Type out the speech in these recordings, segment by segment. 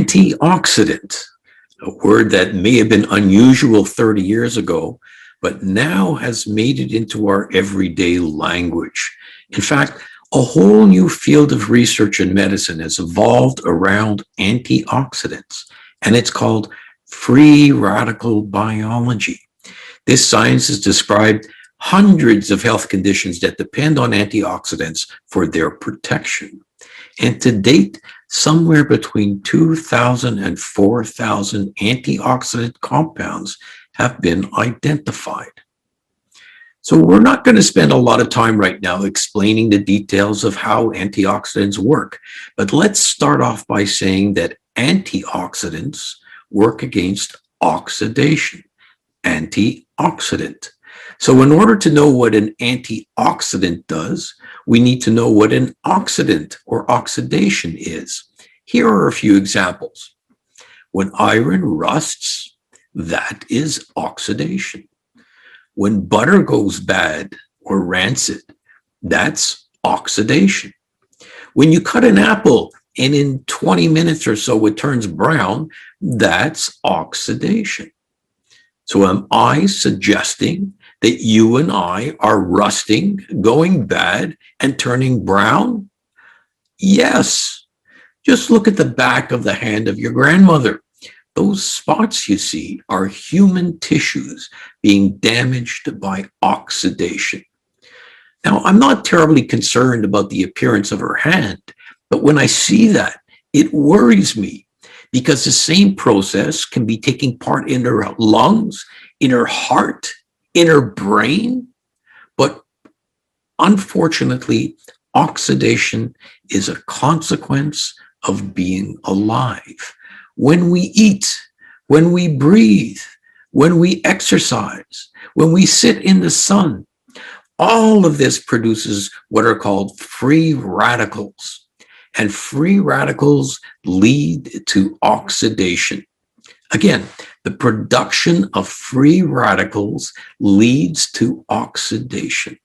Antioxidant, a word that may have been unusual 30 years ago, but now has made it into our everyday language. In fact, a whole new field of research in medicine has evolved around antioxidants, and it's called free radical biology. This science has described hundreds of health conditions that depend on antioxidants for their protection. And to date, somewhere between 2,000 and 4,000 antioxidant compounds have been identified. So we're not going to spend a lot of time right now explaining the details of how antioxidants work, but let's start off by saying that antioxidants work against oxidation, antioxidant. So in order to know what an antioxidant does, we need to know what an oxidant or oxidation is. Here are a few examples. When iron rusts, that is oxidation. When butter goes bad or rancid, that's oxidation. When you cut an apple and in 20 minutes or so it turns brown, that's oxidation. So am I suggesting that you and I are rusting, going bad, and turning brown? Yes. Just look at the back of the hand of your grandmother. Those spots you see are human tissues being damaged by oxidation. Now, I'm not terribly concerned about the appearance of her hand, but when I see that, it worries me because the same process can be taking part in her lungs, in her heart, in her brain. But unfortunately, oxidation is a consequence of being alive. When we eat, when we breathe, when we exercise, when we sit in the sun, all of this produces what are called free radicals. And free radicals lead to oxidation. Again, the production of free radicals leads to oxidation.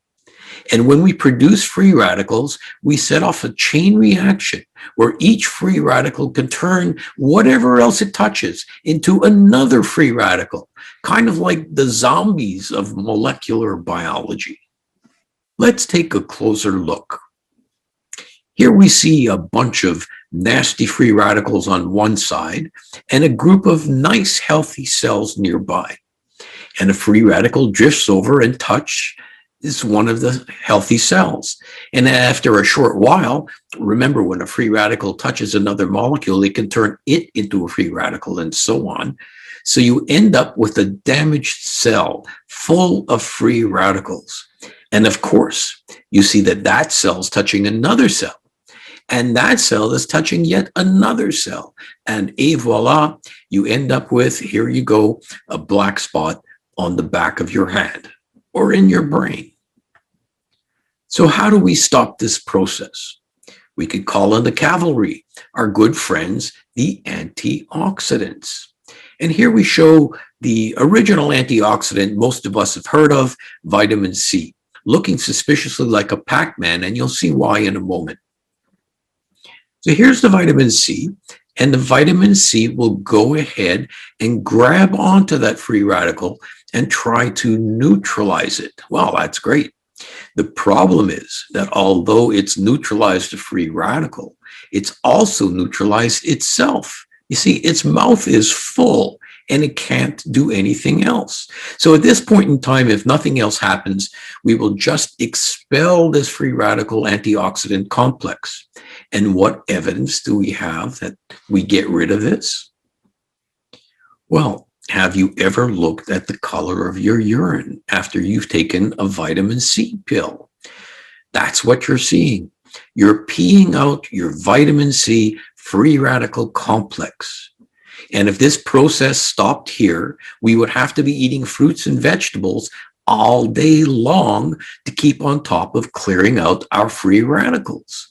And when we produce free radicals, we set off a chain reaction where each free radical can turn whatever else it touches into another free radical, kind of like the zombies of molecular biology. Let's take a closer look. Here we see a bunch of nasty free radicals on one side and a group of nice healthy cells nearby. And a free radical drifts over and touches one of the healthy cells. And after a short while, remember when a free radical touches another molecule, it can turn it into a free radical and so on. So you end up with a damaged cell full of free radicals. And of course, you see that that cell's touching another cell. And that cell is touching yet another cell. And voila, you end up with, here you go, a black spot on the back of your hand or in your brain. So how do we stop this process? We could call on the cavalry, our good friends, the antioxidants. And here we show the original antioxidant most of us have heard of, vitamin C, looking suspiciously like a Pac-Man, and you'll see why in a moment. So here's the vitamin C, and the vitamin C will go ahead and grab onto that free radical and try to neutralize it. Well, that's great. The problem is that although it's neutralized the free radical, it's also neutralized itself. You see, its mouth is full and it can't do anything else. So at this point in time, if nothing else happens, we will just expel this free radical antioxidant complex. And what evidence do we have that we get rid of this? Well, have you ever looked at the color of your urine after you've taken a vitamin C pill? That's what you're seeing. You're peeing out your vitamin C free radical complex. And if this process stopped here, we would have to be eating fruits and vegetables all day long to keep on top of clearing out our free radicals.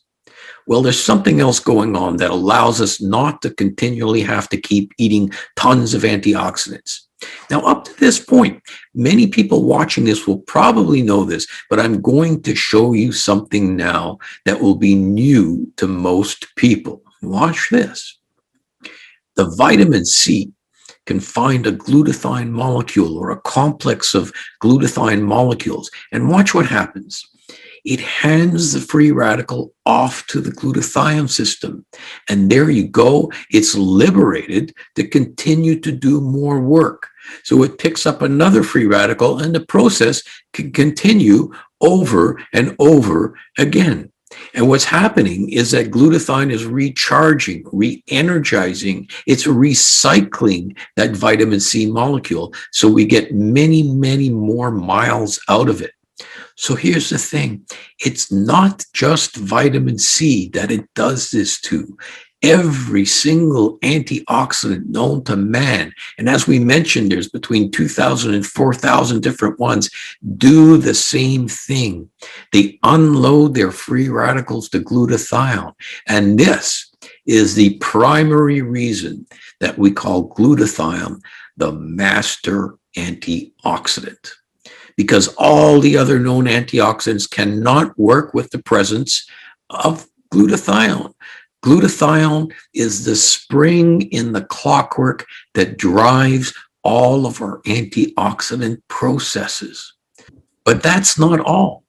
Well, there's something else going on that allows us not to continually have to keep eating tons of antioxidants. Now, up to this point, many people watching this will probably know this, but I'm going to show you something now that will be new to most people. Watch this. The vitamin C can find a glutathione molecule or a complex of glutathione molecules, and watch what happens. It hands the free radical off to the glutathione system. And there you go. It's liberated to continue to do more work. So it picks up another free radical, and the process can continue over and over again. And what's happening is that glutathione is recharging, re-energizing, it's recycling that vitamin C molecule. So we get many, many more miles out of it. So here's the thing. It's not just vitamin C that it does this to. Every single antioxidant known to man, and as we mentioned, there's between 2,000 and 4,000 different ones, do the same thing. They unload their free radicals to glutathione. And this is the primary reason that we call glutathione the master antioxidant, because all the other known antioxidants cannot work with the presence of glutathione. Glutathione is the spring in the clockwork that drives all of our antioxidant processes. But that's not all.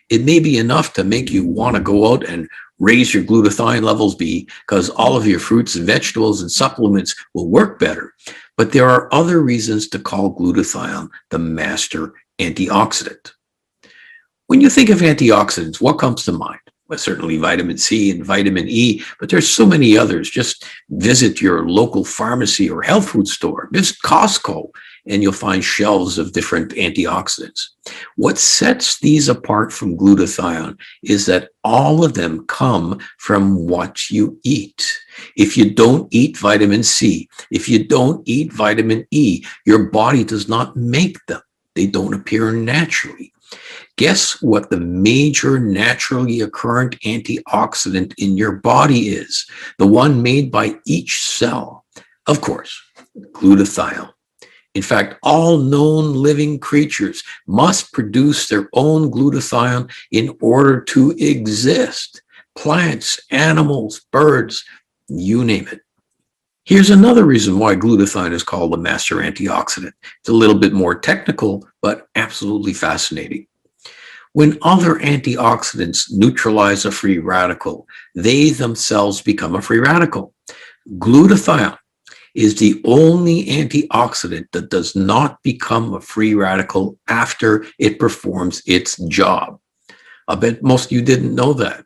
It may be enough to make you want to go out and raise your glutathione levels because all of your fruits and vegetables and supplements will work better. But there are other reasons to call glutathione the master antioxidant. When you think of antioxidants, what comes to mind? Well, certainly vitamin C and vitamin E, but there's so many others. Just visit your local pharmacy or health food store, visit Costco, and you'll find shelves of different antioxidants. What sets these apart from glutathione is that all of them come from what you eat. If you don't eat vitamin C, if you don't eat vitamin E, your body does not make them. They don't appear naturally. Guess what the major naturally occurrent antioxidant in your body is? The one made by each cell. Of course, glutathione. In fact, all known living creatures must produce their own glutathione in order to exist. Plants, animals, birds, you name it. Here's another reason why glutathione is called the master antioxidant. It's a little bit more technical, but absolutely fascinating. When other antioxidants neutralize a free radical, they themselves become a free radical. Glutathione is the only antioxidant that does not become a free radical after it performs its job. I bet most of you didn't know that.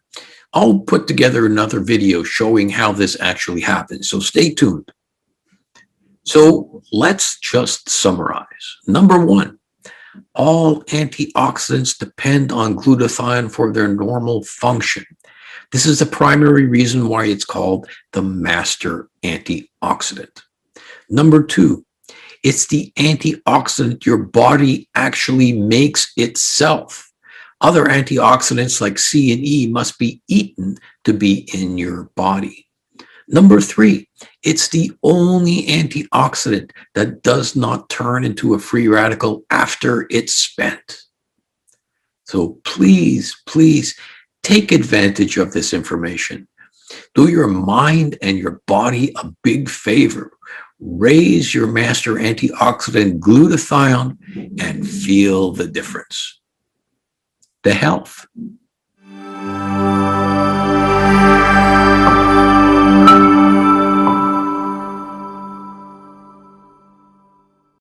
I'll put together another video showing how this actually happens, so stay tuned. So let's just summarize. Number one, all antioxidants depend on glutathione for their normal function. This is the primary reason why it's called the master antioxidant. Number two, it's the antioxidant your body actually makes itself. Other antioxidants like C and E must be eaten to be in your body. Number three, it's the only antioxidant that does not turn into a free radical after it's spent. So please, please take advantage of this information. Do your mind and your body a big favor. Raise your master antioxidant glutathione and feel the difference. The health